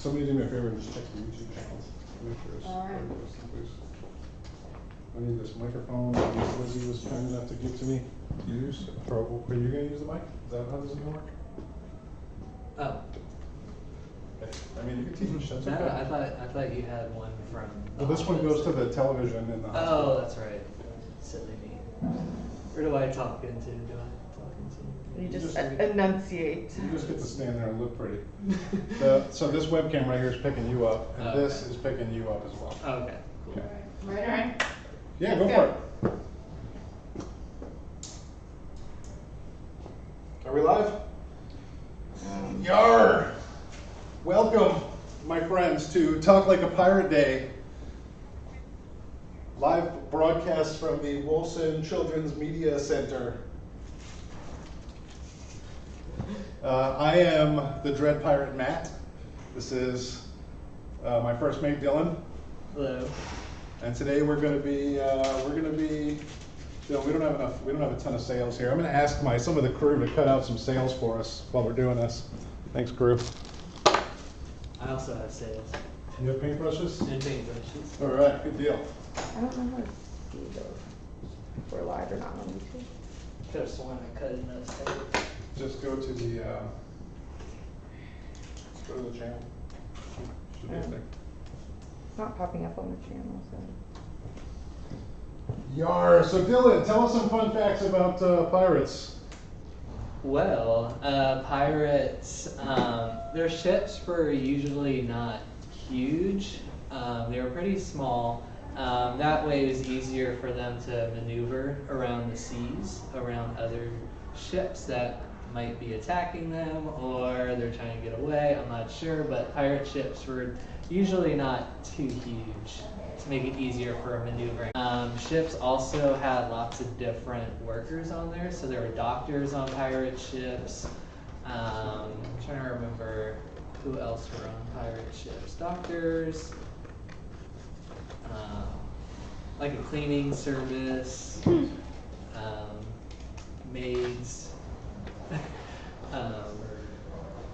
Somebody do me a favor and just check the YouTube channels. Make sure it's All right. please. I need this microphone that Lizzie was kind enough to give to me to use. Are you going to use the mic? Is that how this is going to work? Oh. Okay. I mean, you can teach. That's No, okay. I thought you had one from. Well, this one goes to the television in the hospital. Oh, that's right. Silly me. Or do I talk into? Do I talk into? You just enunciate. You just get to stand there and look pretty. So this webcam right here is picking you up, and this is picking you up as well. Okay. Cool. Okay. Right, all right. Yeah, go for it. Are we live? Yar! Welcome, my friends, to Talk Like a Pirate Day. Live broadcast from the Wolfson Children's Media Center. I am the Dread Pirate Matt. This is my first mate Dylan. Hello. And today we're going to be, we don't have a ton of sales here. I'm going to ask some of the crew to cut out some sales for us while we're doing this. Thanks, crew. I also have sales. You have paintbrushes? And paintbrushes. All right, good deal. I don't know how to see those. If we're live or not on YouTube. Could have sworn I cut in those sales. Just go to the channel. Should be there. It's not popping up on the channel, so. Yar. So Dylan, tell us some fun facts about pirates. Well, pirates, their ships were usually not huge. They were pretty small. That way it was easier for them to maneuver around the seas, around other ships that might be attacking them, or they're trying to get away. I'm not sure, but pirate ships were usually not too huge to make it easier for maneuvering. Ships also had lots of different workers on there, so there were doctors on pirate ships. I'm trying to remember who else were on pirate ships. Doctors, like a cleaning service, maids.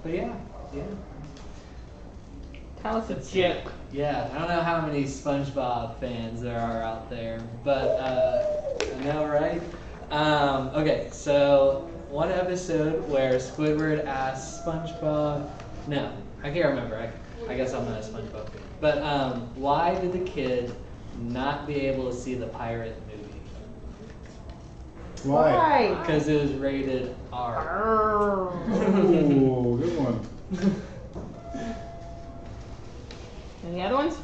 But yeah. Tell us a joke. Yeah, I don't know how many SpongeBob fans there are out there, but I know, right? Okay, so one episode where Squidward asked SpongeBob, no, I can't remember, I guess I'm not a SpongeBob fan, but why did the kid not be able to see the pirate movie? Why? Because it was rated R. Ooh, good one. Any other ones?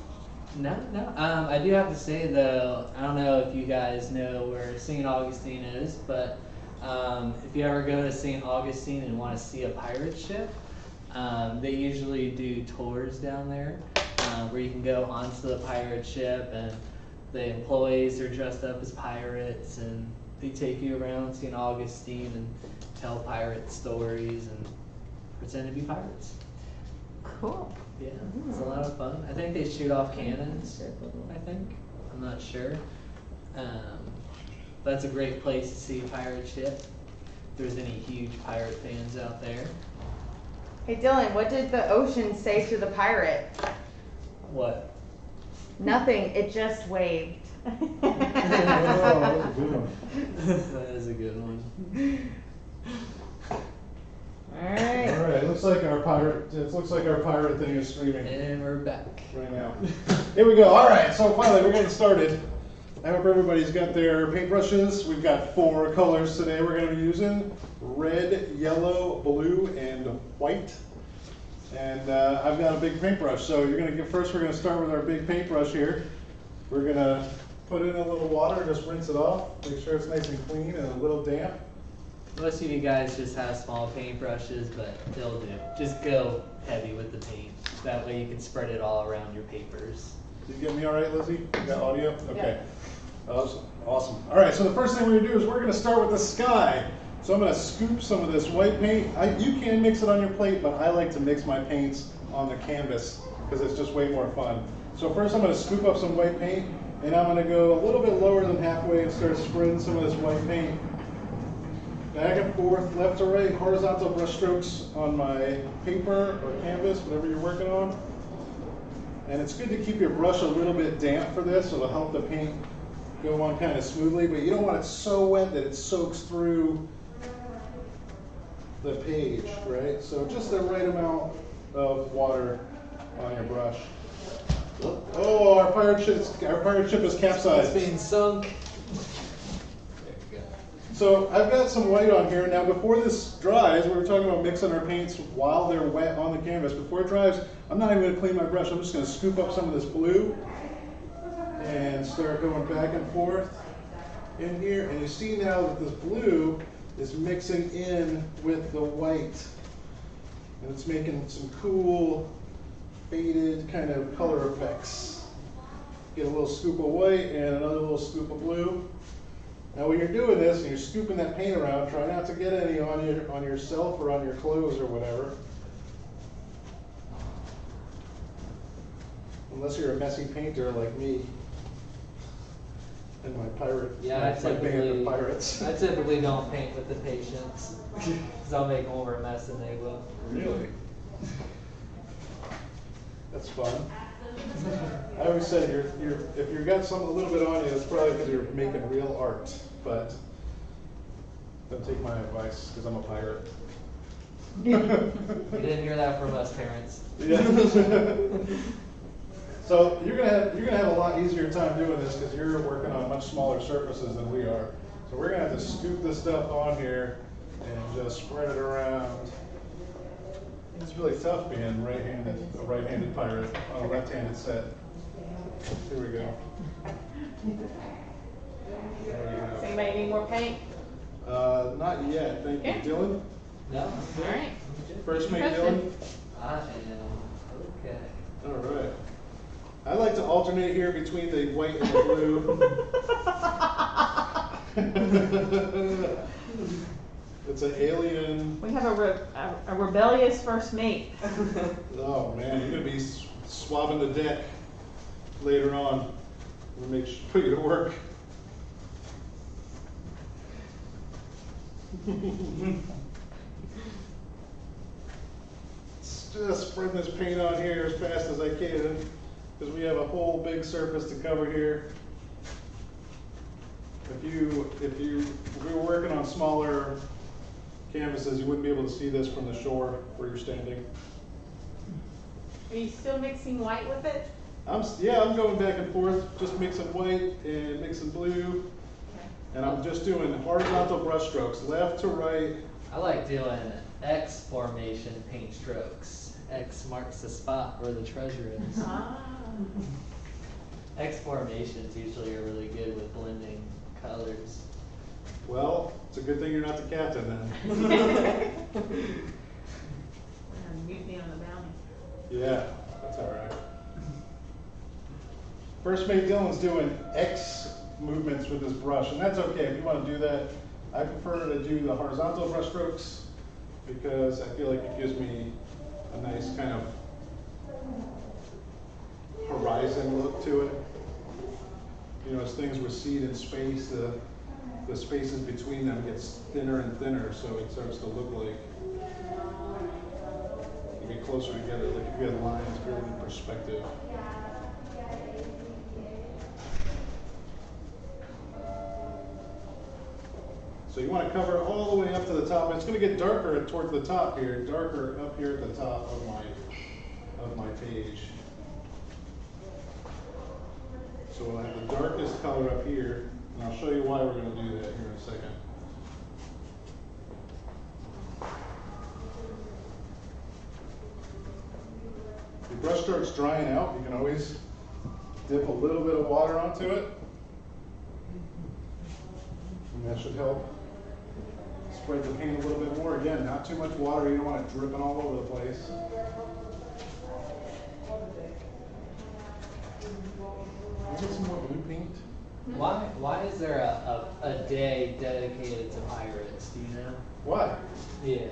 No. I do have to say though, I don't know if you guys know where St. Augustine is, but if you ever go to St. Augustine and want to see a pirate ship, they usually do tours down there where you can go onto the pirate ship and the employees are dressed up as pirates and they take you around St. Augustine and tell pirate stories and pretend to be pirates. Cool. Yeah, it's a lot of fun. I think they shoot off cannons, I think. I'm not sure. That's a great place to see a pirate ship. If there's any huge pirate fans out there. Hey Dylan, what did the ocean say to the pirate? What? Nothing, it just waved. Oh, that was a good one. That is a good one. Alright. All right, it looks like our pirate thing is streaming And we're back. right now. Here we go. All right, so finally we're getting started. I hope everybody's got their paintbrushes. We've got 4 colors today we're going to be using: red, yellow, blue, and white. And I've got a big paintbrush. So you're going to get first. We're going to start with our big paintbrush here. We're going to put in a little water, just rinse it off, make sure it's nice and clean and a little damp. Most of you guys just have small paintbrushes, but they'll do. Just go heavy with the paint. That way you can spread it all around your papers. Did you get me all right, Lizzie? You got audio? Okay. Awesome. All right, so the first thing we're going to do is we're going to start with the sky. So I'm going to scoop some of this white paint. You can mix it on your plate, but I like to mix my paints on the canvas because it's just way more fun. So first I'm going to scoop up some white paint, and I'm going to go a little bit lower than halfway and start spreading some of this white paint back and forth, left to right, horizontal brush strokes on my paper or canvas, whatever you're working on. And it's good to keep your brush a little bit damp for this. It'll help the paint go on kind of smoothly, but you don't want it so wet that it soaks through the page, right? So just the right amount of water on your brush. Oh, our pirate ship is capsized. It's being sunk. So I've got some white on here. Now before this dries, we were talking about mixing our paints while they're wet on the canvas. Before it dries, I'm not even going to clean my brush. I'm just going to scoop up some of this blue and start going back and forth in here. And you see now that this blue is mixing in with the white. And it's making some cool, faded kind of color effects. Get a little scoop of white and another little scoop of blue. Now when you're doing this and you're scooping that paint around, try not to get any on yourself or on your clothes or whatever. Unless you're a messy painter like me and my pirate, Yeah, my band of pirates. I typically don't paint with the patients because I'll make more of a mess than they will. Really? That's fun. I always say if you've got something a little bit on you, it's probably because you're making real art. But don't take my advice because I'm a pirate. You didn't hear that from us, parents. Yeah. So you're gonna have a lot easier time doing this because you're working on much smaller surfaces than we are. So we're gonna have to scoop this stuff on here and just spread it around. It's really tough being a right-handed pirate on a left-handed set. Here we go. Does anybody need more paint? Not yet, thank you. Dylan? No? All right. First mate, Dylan? I am okay. All right. I like to alternate here between the white and the blue. It's an alien. We have a rebellious first mate. Oh man, you're gonna be swabbing the deck later on. We'll make sure put you to work. Just spreading this paint on here as fast as I can because we have a whole big surface to cover here. If we were working on smaller canvases, you wouldn't be able to see this from the shore where you're standing. Are you still mixing white with it? I'm going back and forth, just mixing white and mixing blue. And I'm just doing horizontal brush strokes, left to right. I like doing X formation paint strokes. X marks the spot where the treasure is. Ah. X formations usually are really good with blending colors. Well, it's a good thing you're not the captain then. Mutiny on the bounty. Yeah, that's all right. First mate Dylan's doing X movements with his brush, and that's okay if you want to do that. I prefer to do the horizontal brush strokes because I feel like it gives me a nice kind of horizon look to it. You know, as things recede in space, the spaces between them gets thinner and thinner, so it starts to look like you get closer together, like if you had lines very in perspective. So you want to cover all the way up to the top. It's going to get darker towards the top here, darker up here at the top of my page. So we'll have the darkest color up here, and I'll show you why we're going to do that here in a second. Your brush stroke's drying out. You can always dip a little bit of water onto it, and that should help spread the paint a little bit more. Again, not too much water. You don't want it dripping all over the place. Can I get some more blue paint? Why is there a day dedicated to pirates? Do you know? Why? Yeah.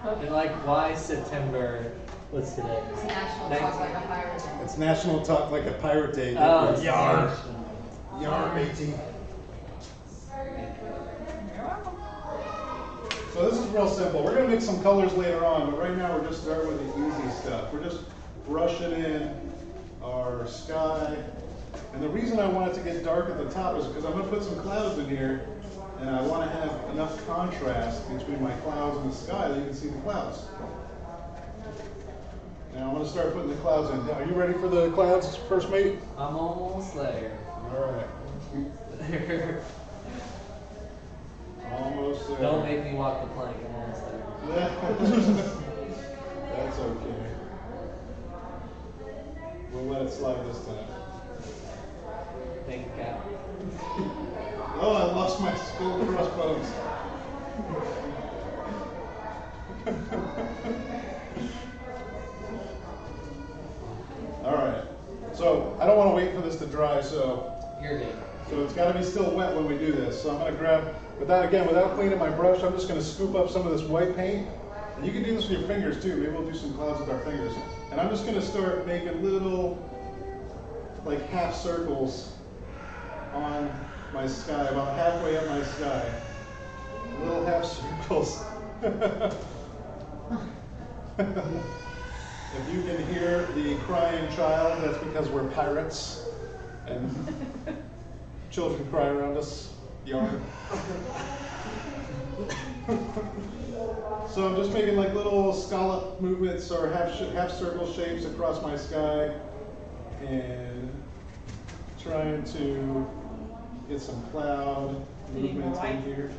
And like, why September? What's today? It's National Talk Like a Pirate Day. It's National Talk Like a Pirate Day. Oh, it's Yar. national. Yar, matey. So this is real simple. We're going to mix some colors later on, but right now we're just starting with the easy stuff. We're just brushing in our sky. And the reason I want it to get dark at the top is because I'm going to put some clouds in here, and I want to have enough contrast between my clouds and the sky that you can see the clouds. Now I'm going to start putting the clouds in. Are you ready for the clouds, first mate? I'm almost there. All right. Almost there. Don't make me walk the plank. I'm almost there. That's okay. We'll let it slide this time. Thank you, Cap. Oh, I lost my skull crossbones. All right. So I don't want to wait for this to dry, so You're good. it's got to be still wet when we do this. So I'm going to grab, without cleaning my brush, I'm just going to scoop up some of this white paint. And you can do this with your fingers too. Maybe we'll do some clouds with our fingers. And I'm just going to start making little, like half circles on my sky, about halfway up my sky. Little half circles. If you can hear the crying child, that's because we're pirates. And children cry around us, yarn. So I'm just making like little scallop movements or half circle shapes across my sky and trying to get some cloud You need more movement in white? here.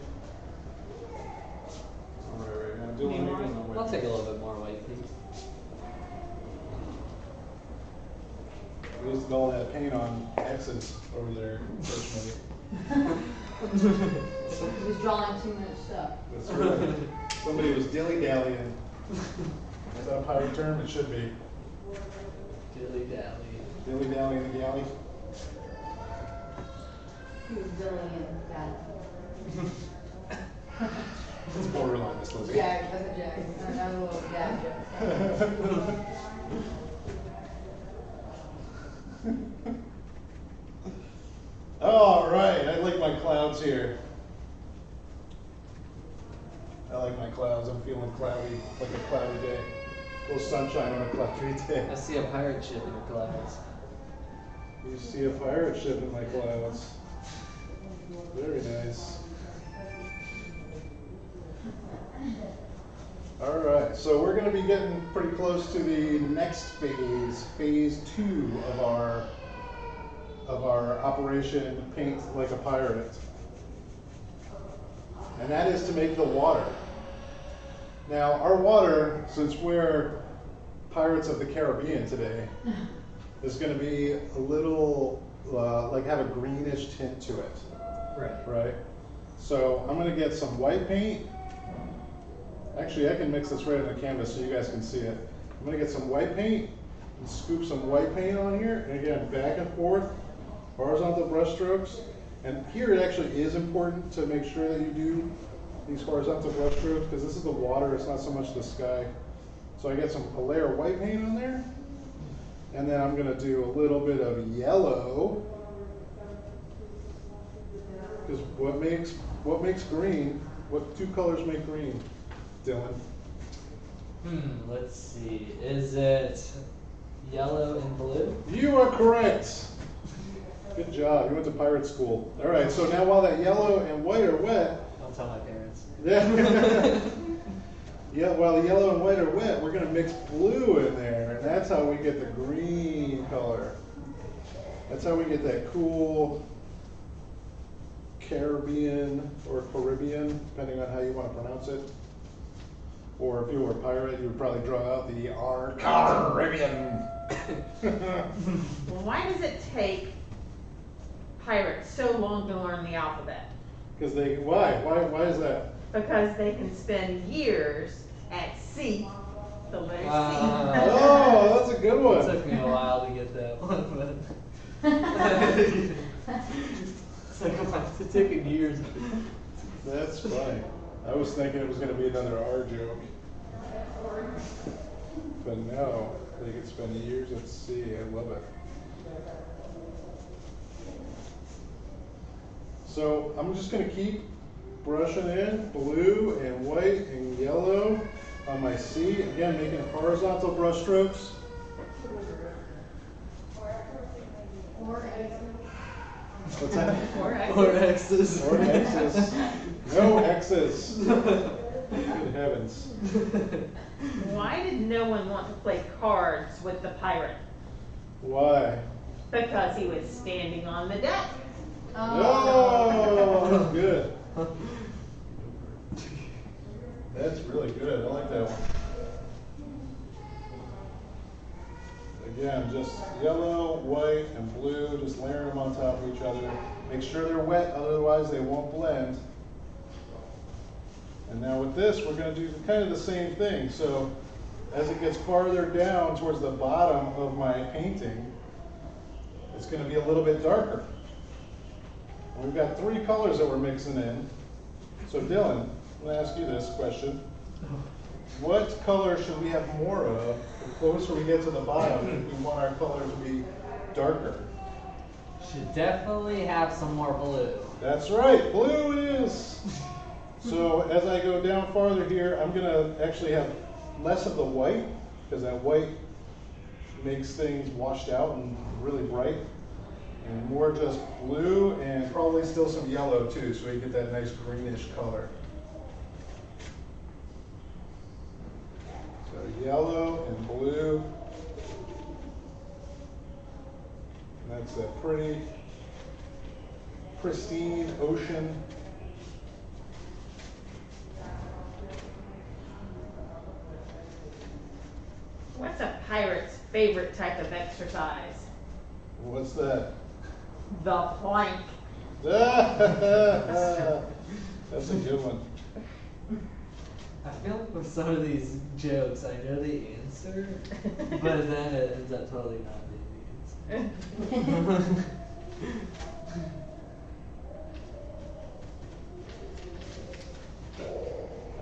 All right, now You need more Dylan, I'll take a little bit more white, please. we used all that paint on X's over there. He was drawing too much stuff. That's right. Somebody was dilly-dallying. Is that a pirate term? It should be. Dilly-dally. Dilly-dally in the galley. He was dillying that. It's borderline, Miss Lizzie. Jack, that's a Jack. Another little Jack joke. All right, I like my clouds here. I like my clouds. I'm feeling cloudy, like a cloudy day. A little sunshine on a cloudy day. I see a pirate ship in the clouds. You see a pirate ship in my clouds. Very nice. All right, so we're going to be getting pretty close to the next phase, phase 2 of our operation Paint Like a Pirate. And that is to make the water. Now, our water, since we're Pirates of the Caribbean today, is going to be a little, like have a greenish tint to it. Right? So I'm going to get some white paint. Actually, I can mix this right on the canvas so you guys can see it. I'm going to get some white paint and scoop some white paint on here. And again, back and forth, horizontal brush strokes. And here it actually is important to make sure that you do these horizontal brush strokes because this is the water, it's not so much the sky. So I get a layer of white paint on there. And then I'm going to do a little bit of yellow. Because what makes green, what two colors make green, Dylan? Let's see. Is it yellow and blue? You are correct. Good job. You went to pirate school. All right. So now while that yellow and white are wet. Don't tell my parents. Yeah. Yeah. While the yellow and white are wet, we're going to mix blue in there, and that's how we get the green color. That's how we get that cool Caribbean or Caribbean, depending on how you want to pronounce it. Or if you were a pirate, you would probably draw out the R, Caribbean. Well, why does it take pirates so long to learn the alphabet? Because why is that? Because they can spend years at sea, the letter Oh, that's a good It one. took me a while to get that one, but it's taken years. That's funny. I was thinking it was going to be another R joke. But no, they could spend years at sea. I love it. So I'm just going to keep brushing in blue and white and yellow on my sea. Again, making horizontal brush strokes. Four X's. What's that? Four X's. Or X's. Or X's. No X's. Good heavens. Why did no one want to play cards with the pirate? Why? Because he was standing on the deck. Oh, that's good. That's really good. I like that one. Again, just yellow, white, and blue, just layering them on top of each other. Make sure they're wet, otherwise they won't blend. And now with this, we're going to do kind of the same thing. So as it gets farther down towards the bottom of my painting, it's going to be a little bit darker. And we've got 3 colors that we're mixing in. So Dylan, I'm going to ask you this question. What color should we have more of the closer we get to the bottom if we want our color to be darker? Should definitely have some more blue. That's right, blue it is. So as I go down farther here, I'm going to actually have less of the white, because that white makes things washed out and really bright. And more just blue and probably still some yellow too, so you get that nice greenish color. So yellow and blue. And that's a pretty pristine ocean. What's a pirate's favorite type of exercise? What's that? The plank. That's a good one. I feel like with some of these jokes, I know the answer, but then it ends up totally not being the answer.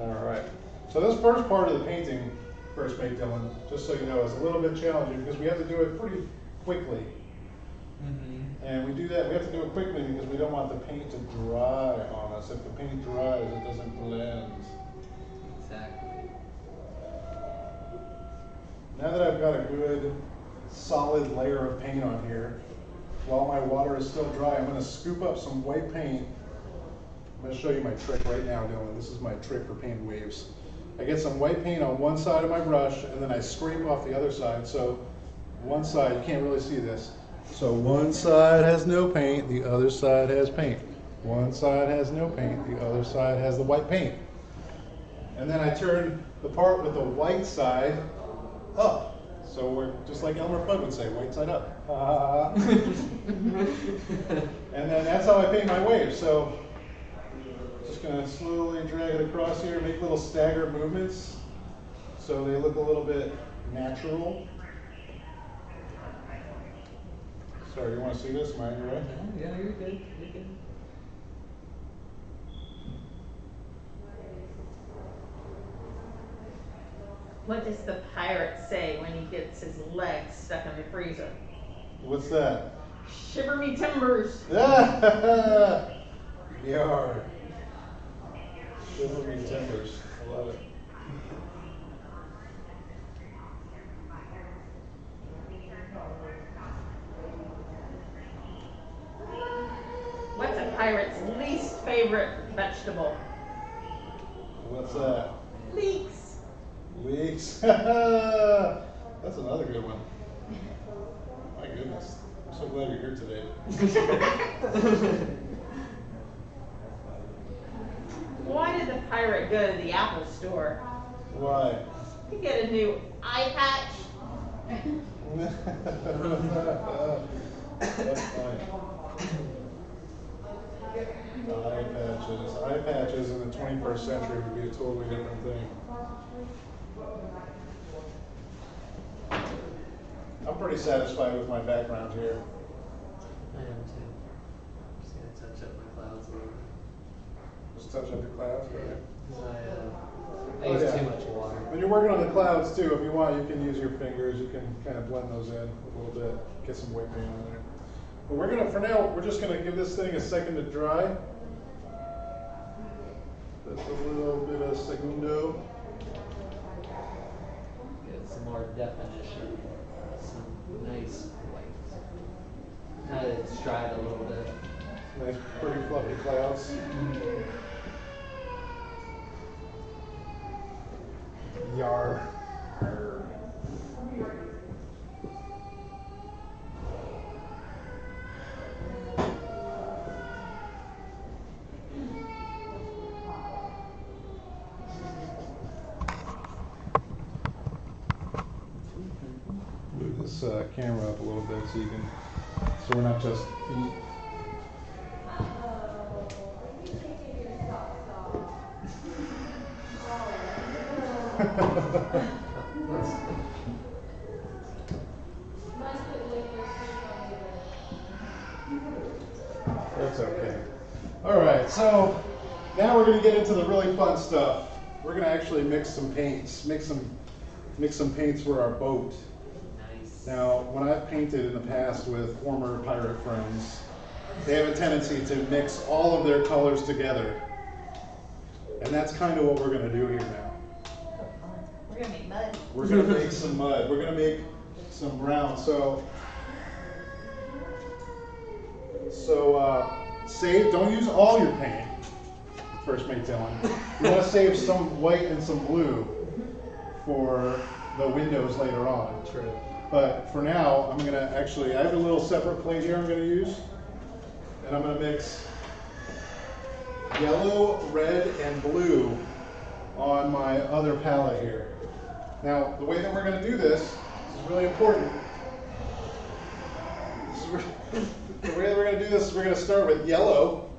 All right. So this first part of the painting, first mate Dylan, just so you know, is a little bit challenging because we have to do it pretty quickly. And we do that, we have to do it quickly because we don't want the paint to dry on us. If the paint dries, it doesn't blend. Exactly. Now that I've got a good solid layer of paint on here, while my water is still dry, I'm going to scoop up some white paint. I'm going to show you my trick right now, Dylan. This is my trick for painting waves. I get some white paint on one side of my brush, and then I scrape off the other side. So one side, you can't really see this. So one side has no paint, the other side has paint. One side has no paint, the other side has the white paint. And then I turn the part with the white side up. So we're just like Elmer Fudd would say, white side up. And then that's how I paint my waves. So just gonna slowly drag it across here, make little staggered movements so they look a little bit natural. Sorry, you want to see this? Am I on your right? Yeah, you're good. You're good. What does the pirate say when he gets his legs stuck in the freezer? What's that? Shiver me timbers. Yar. Shiver me timbers. I love it. What's a pirate's least favorite vegetable? What's that? Leeks. Leeks. That's another good one. My goodness. I'm so glad you're here today. Why did the pirate go to the Apple store? Why? To get a new eye patch. That's funny. Eye patches. Eye patches in the 21st century would be a totally different thing. I'm pretty satisfied with my background here. I am too. Just gonna touch up my clouds a little bit. Just touch up your clouds, right? 'Cause I Oh, use yeah. too much water. When you're working on the clouds too, if you want, you can use your fingers. You can kind of blend those in a little bit, get some white paint on there. But we're gonna, for now, we're just gonna give this thing a second to dry. Just a little bit of segundo. Get some more definition. Some nice white. kind of stride a little bit. Nice, pretty fluffy clouds. Yar. Move this camera up a little bit so you can, so we're not just feet. That's okay. All right, so now we're going to get into the really fun stuff. We're going to actually mix some paints, mix some paints for our boat. Nice. Now, when I've painted in the past with former pirate friends, they have a tendency to mix all of their colors together. And that's kind of what we're going to do here now. We're gonna make mud. We're going to make some mud. We're going to make some brown. So save, don't use all your paint, first mate Dylan. You want to save some white and some blue for the windows later on. True. But for now, I'm going to actually, I have a little separate plate here I'm going to use. And I'm going to mix yellow, red, and blue on my other palette here. Now, the way that we're going to do this is really important. The way that we're going to do this is we're going to start with yellow.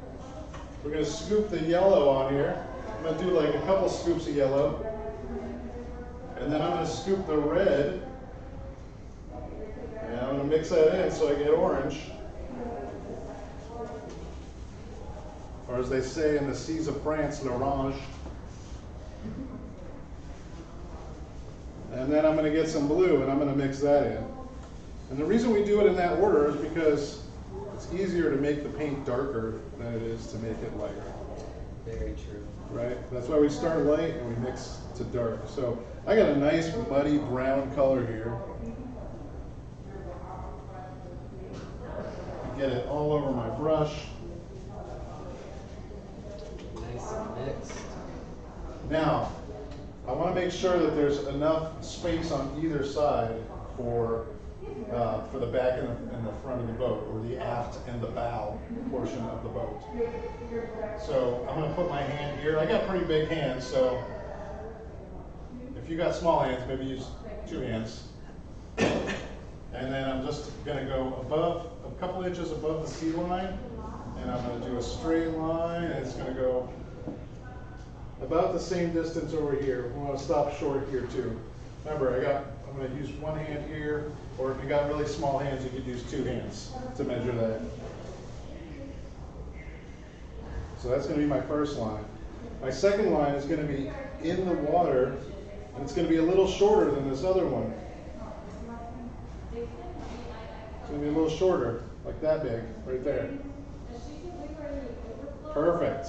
We're going to scoop the yellow on here. I'm going to do like a couple scoops of yellow. And then I'm going to scoop the red. And I'm going to mix that in so I get orange. Or as they say in the seas of France, l'orange. And then I'm going to get some blue and I'm going to mix that in. And the reason we do it in that order is because it's easier to make the paint darker than it is to make it lighter. Very true. Right? That's why we start light and we mix to dark. So I got a nice muddy brown color here. Get it all over my brush. Nice and mixed. Now, I want to make sure that there's enough space on either side for the back and the front of the boat, or the aft and the bow portion of the boat. So I'm going to put my hand here. I got pretty big hands, so if you got small hands, maybe use 2 hands. And then I'm just going to go above, a couple inches above the sea line, and I'm going to do a straight line, and it's going to go about the same distance over here. We want to stop short here too. Remember, I'm going to use one hand here, or if you got really small hands, you could use 2 hands to measure that. So that's going to be my first line. My second line is going to be in the water, and it's going to be a little shorter than this other one. It's going to be a little shorter, like that big, right there. Perfect.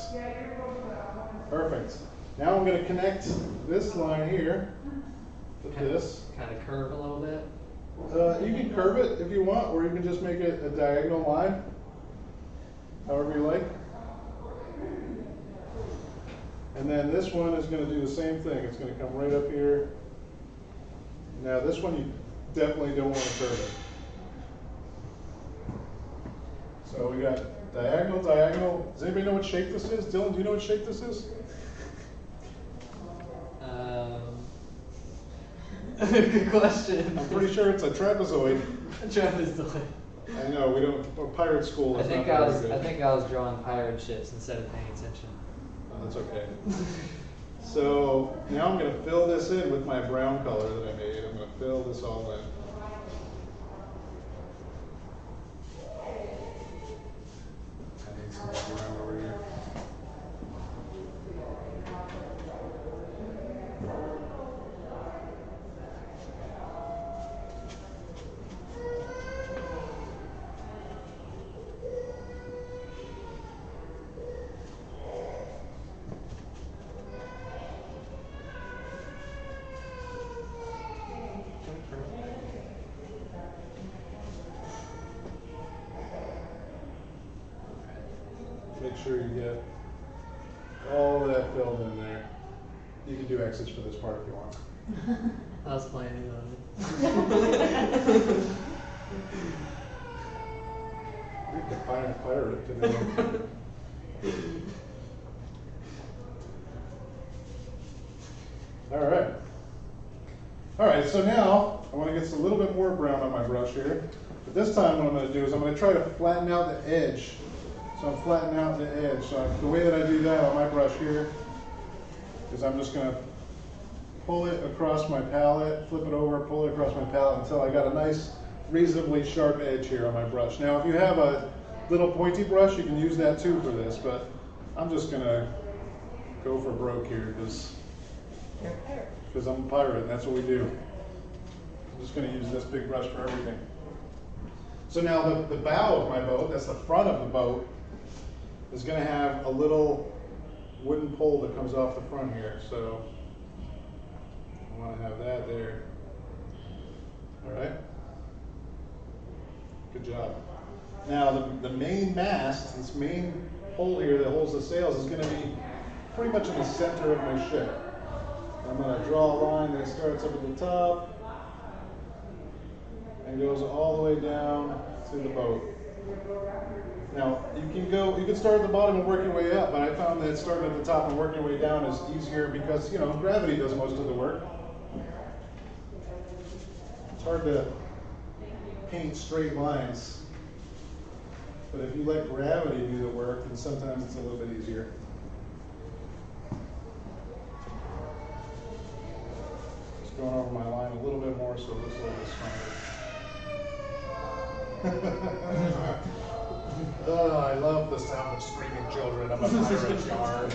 Perfect. Now I'm going to connect this line here with this. Kind of curve a little bit. You can curve it if you want, or you can just make it a diagonal line, however you like. And then this one is going to do the same thing. It's going to come right up here. Now this one you definitely don't want to curve it. So we got diagonal, diagonal. Does anybody know what shape this is? Dylan, do you know what shape this is? Good question. I'm pretty sure it's a trapezoid. Trapezoid. I know, we don't, pirate school I is think not I very was good. I think I was drawing pirate ships instead of paying attention. Oh, that's okay. So now I'm going to fill this in with my brown color that I made. I'm going to fill this all in. I need some brown over here. make sure you get all of that filled in there. You can do exits for this part if you want. I was planning on it. Read the pirate today. All right, so now I want to get a little bit more brown on my brush here. But this time what I'm going to do is I'm going to try to flatten out the edge. So I'm flattening out the edge. So the way that I do that on my brush here is I'm just going to pull it across my palette, flip it over, pull it across my palette until I got a nice, reasonably sharp edge here on my brush. Now, if you have a little pointy brush, you can use that too for this, but I'm just going to go for broke here because I'm a pirate and that's what we do. I'm just going to use this big brush for everything. So now the bow of my boat, that's the front of the boat, is going to have a little wooden pole that comes off the front here. So I want to have that there. All right. Good job. Now the main mast, this main pole here that holds the sails, is going to be pretty much in the center of my ship. I'm going to draw a line that starts up at the top and goes all the way down to the boat. Now you can start at the bottom and work your way up, but I found that starting at the top and working your way down is easier because gravity does most of the work. It's hard to paint straight lines, but if you let gravity do the work, then sometimes it's a little bit easier. Just going over my line a little bit more so it looks a little bit stronger. Oh, I love the sound of screaming children. I'm a pirate, yard.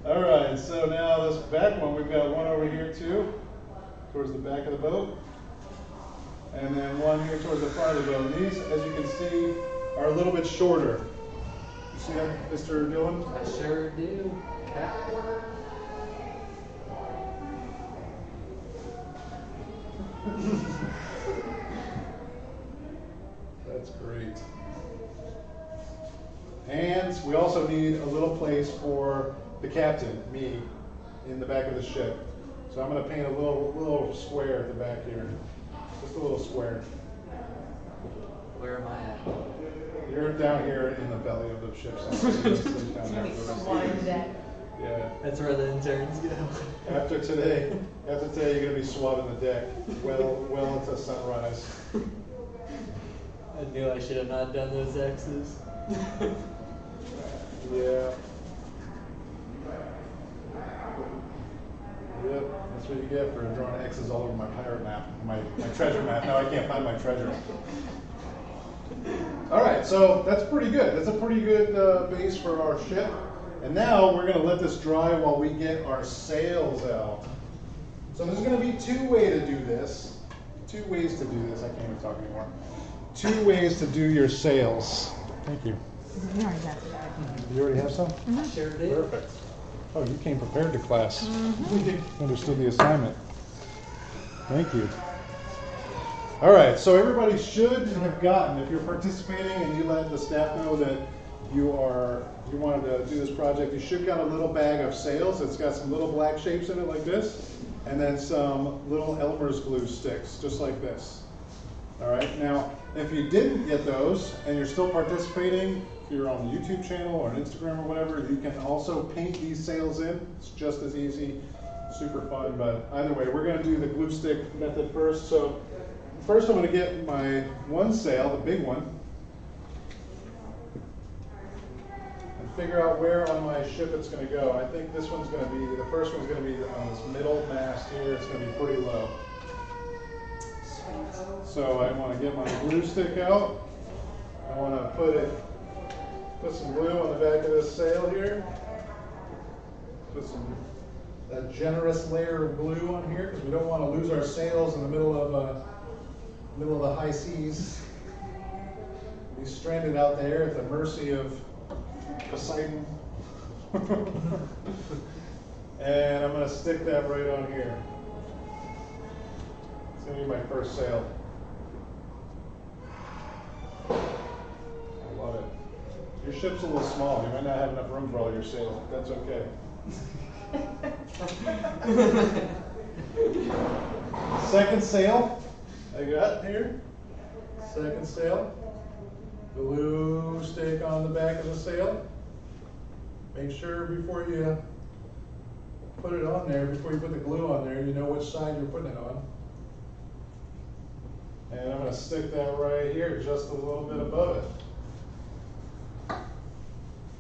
All right, so now this back one, we've got one over here too, towards the back of the boat, and then one here towards the front of the boat. And these, as you can see, are a little bit shorter. You see that, Mr. Dillon? I sure do. That's great. And we also need a little place for the captain, me, in the back of the ship. So I'm going to paint a little square at the back here. Just a little square. Where am I at? You're down here in the belly of the ship. Yeah. That's where the interns go. After today, you're going to be swabbing the deck well into sunrise. I knew I should have not done those X's. Yeah. Yep, that's what you get for drawing X's all over my pirate map, my treasure map. Now I can't find my treasure. All right, so that's pretty good. That's a pretty good base for our ship. And now we're going to let this dry while we get our sails out. So there's going to be two ways to do this. I can't even talk anymore. 2 ways to do your sails. Thank you. You already have that. You already have some? I sure did. Perfect. Oh, you came prepared to class. Understood the assignment. Thank you. All right, so everybody should have gotten, if you're participating and you let the staff know that you wanted to do this project, you should got a little bag of sails. It's got some little black shapes in it like this, and then some little Elmer's glue sticks, just like this. All right, now, if you didn't get those and you're still participating, if you're on the YouTube channel or on Instagram or whatever, you can also paint these sails in. It's just as easy, super fun, but either way, we're gonna do the glue stick method first. So first I'm gonna get my one sail, the big one, and figure out where on my ship it's gonna go. I think this one's gonna be, the first one's gonna be on this middle mast here. It's gonna be pretty low. So I want to get my glue stick out. I want to put some glue on the back of this sail here. Put a generous layer of glue on here because we don't want to lose our sails in the middle of the high seas. Be stranded out there at the mercy of Poseidon. And I'm going to stick that right on here. It's going to be my first sail. Love it. Your ship's a little small. You might not have enough room for all your sails, but that's okay. Second sail I got here. Second sail. Glue stick on the back of the sail. Make sure before you put it on there, before you put the glue on there, you know which side you're putting it on. And I'm going to stick that right here, just a little bit above it.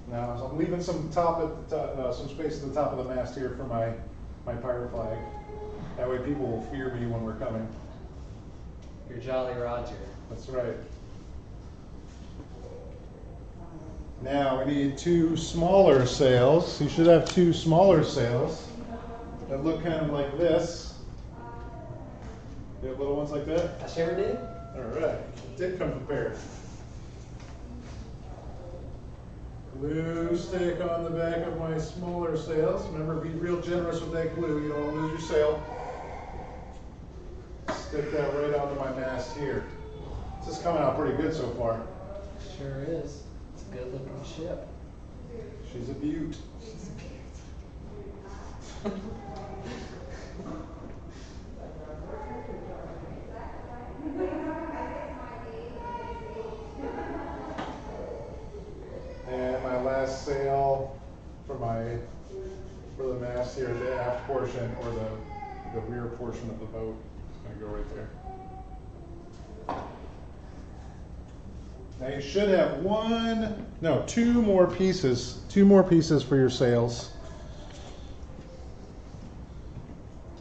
Now, so I'm leaving some some space at the top of the mast here for my pirate flag. That way people will fear me when we're coming. You're Jolly Roger. That's right. Now we need two smaller sails. You should have two smaller sails that look kind of like this. You have little ones like that? I sure did. All right. Did come prepared. Glue stick on the back of my smaller sails. Remember, be real generous with that glue. You don't want to lose your sail. Stick that right onto my mast here. This is coming out pretty good so far. Sure is. It's a good looking ship. She's a beaut. And my last sail for the mast here, the aft portion or the rear portion of the boat is going to go right there. Now you should have two more pieces for your sails.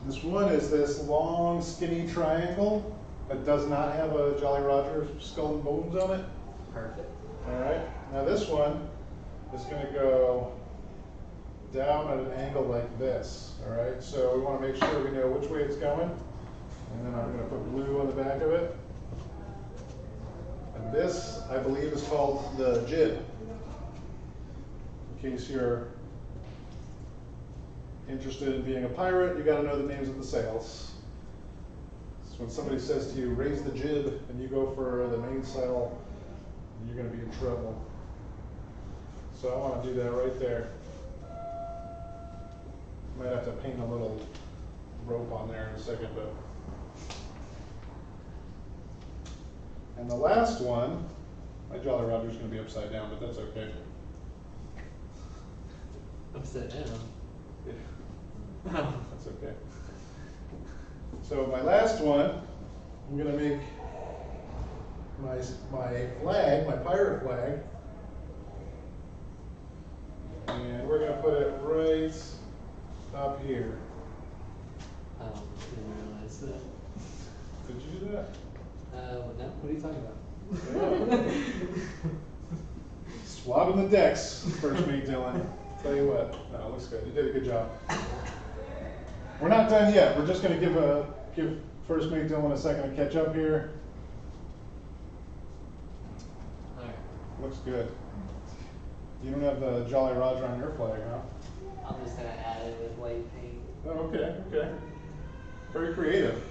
This one is this long, skinny triangle that does not have a Jolly Roger skull and bones on it. Perfect. All right. Now this one is going to go down at an angle like this. All right. So we want to make sure we know which way it's going. And then I'm going to put glue on the back of it. And this, I believe, is called the jib. In case you're interested in being a pirate, you got to know the names of the sails. So when somebody says to you, raise the jib, and you go for the mainsail, you're going to be in trouble. So I want to do that right there. Might have to paint a little rope on there in a second, but. And the last one, my Jolly Roger's going to be upside down, but that's okay. Upside down. Yeah. Oh. That's okay. So my last one, I'm going to make my flag, my pirate flag, and we're going to put it right up here. Oh, didn't realize that. Did you do that? No, what are you talking about? Swabbing the decks, First Mate Dylan. Tell you what, no, it looks good. You did a good job. We're not done yet. We're just going to give First Mate Dylan a second to catch up here. All right. Looks good. You don't have the Jolly Roger on your flag, huh? I'm just gonna add it with white paint. Oh, okay, okay. Very creative.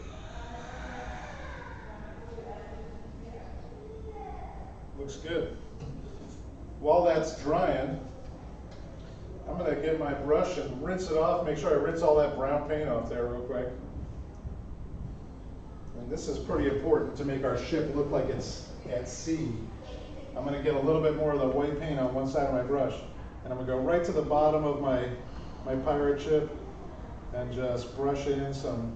Looks good. While that's drying, I'm going to get my brush and rinse it off. Make sure I rinse all that brown paint off there real quick. And this is pretty important to make our ship look like it's at sea. I'm going to get a little bit more of the white paint on one side of my brush. And I'm going to go right to the bottom of my pirate ship and just brush it in some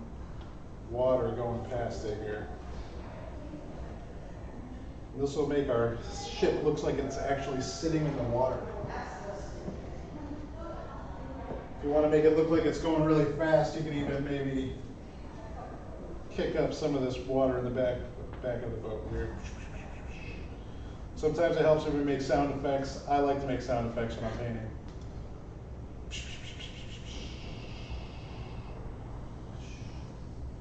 water going past it here. This will make our ship look like it's actually sitting in the water. If you want to make it look like it's going really fast, you can even maybe kick up some of this water in the back of the boat here. Sometimes it helps if we make sound effects. I like to make sound effects when I'm painting.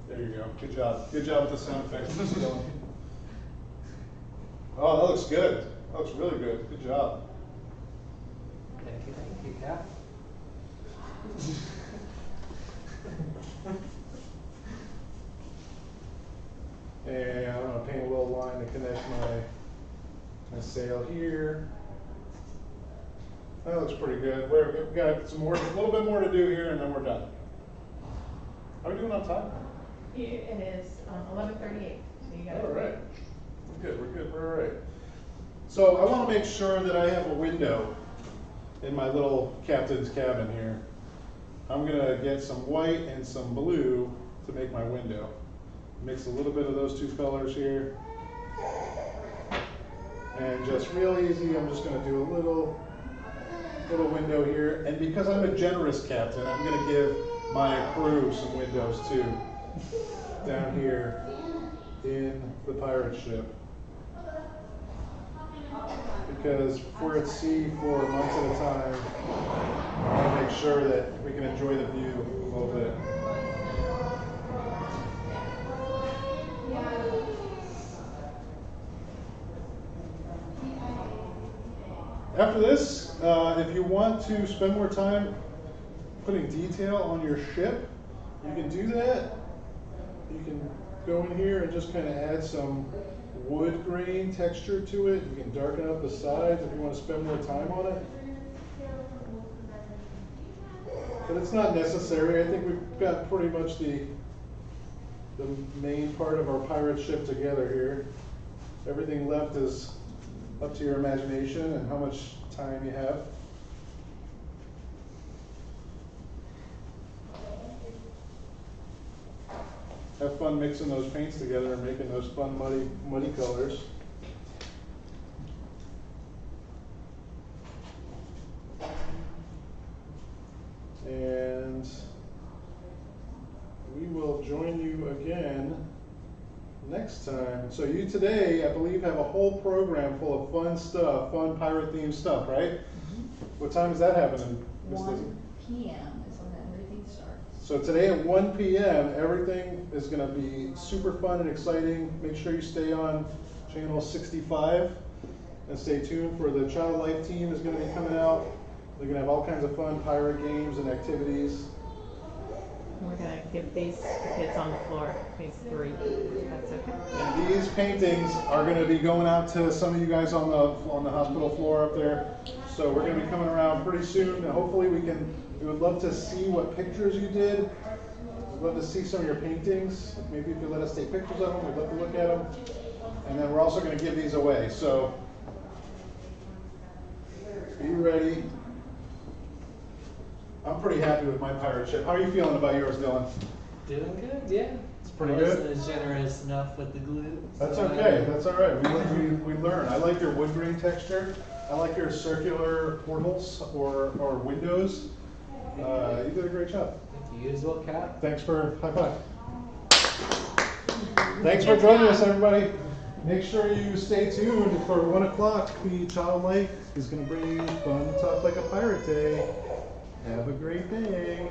There you go. Good job. Good job with the sound effects. Oh, that looks good. That looks really good. Good job. Thank you, Cap. And I'm going to paint a little line to connect my sail here. That looks pretty good. We've got some more, a little bit more to do here, and then we're done. How are we doing on time? It is 11:38, so you got it. All right. We're good, we're all right. So I want to make sure that I have a window in my little captain's cabin here. I'm gonna get some white and some blue to make my window. Mix a little bit of those two colors here. And just real easy, I'm just gonna do a little window here. And because I'm a generous captain, I'm gonna give my crew some windows too. Down here in the pirate ship. Because if we're at sea for months at a time, I want to make sure that we can enjoy the view a little bit. After this, if you want to spend more time putting detail on your ship, you can do that. You can go in here and just kind of add some wood grain texture to it. You can darken up the sides if you want to spend more time on it. But it's not necessary. I think we've got pretty much the main part of our pirate ship together here. Everything left is up to your imagination and how much time you have. Have fun mixing those paints together and making those fun muddy colors. And we will join you again next time. So you today, I believe, have a whole program full of fun stuff, fun pirate themed stuff, right? What time is that happening, Miss Lizzie? 1 p.m. is when everything starts. So today at 1 p.m., everything is going to be super fun and exciting. Make sure you stay on channel 65 and stay tuned for the Child Life team is going to be coming out. They're going to have all kinds of fun pirate games and activities. We're gonna give these kids on the floor, these 3. That's okay. And these paintings are going to be going out to some of you guys on the hospital floor up there. So we're going to be coming around pretty soon, and hopefully we would love to see what pictures you did. We'd love to see some of your paintings. Maybe if you let us take pictures of them, we'd love to look at them. And then we're also going to give these away. So be ready. I'm pretty happy with my pirate ship. How are you feeling about yours, Dylan? Doing good, yeah. It's pretty Wasn't good. as generous enough with the glue. That's so, okay. That's all right. We learn. I like your wood grain texture. I like your circular portals or windows. You did a great job. Thank you as well, Cap. Thanks for high five. Thanks for joining us, everybody. Make sure you stay tuned for 1 o'clock. The Child Life is going to bring you Fun Talk Like a Pirate Day. Have a great day.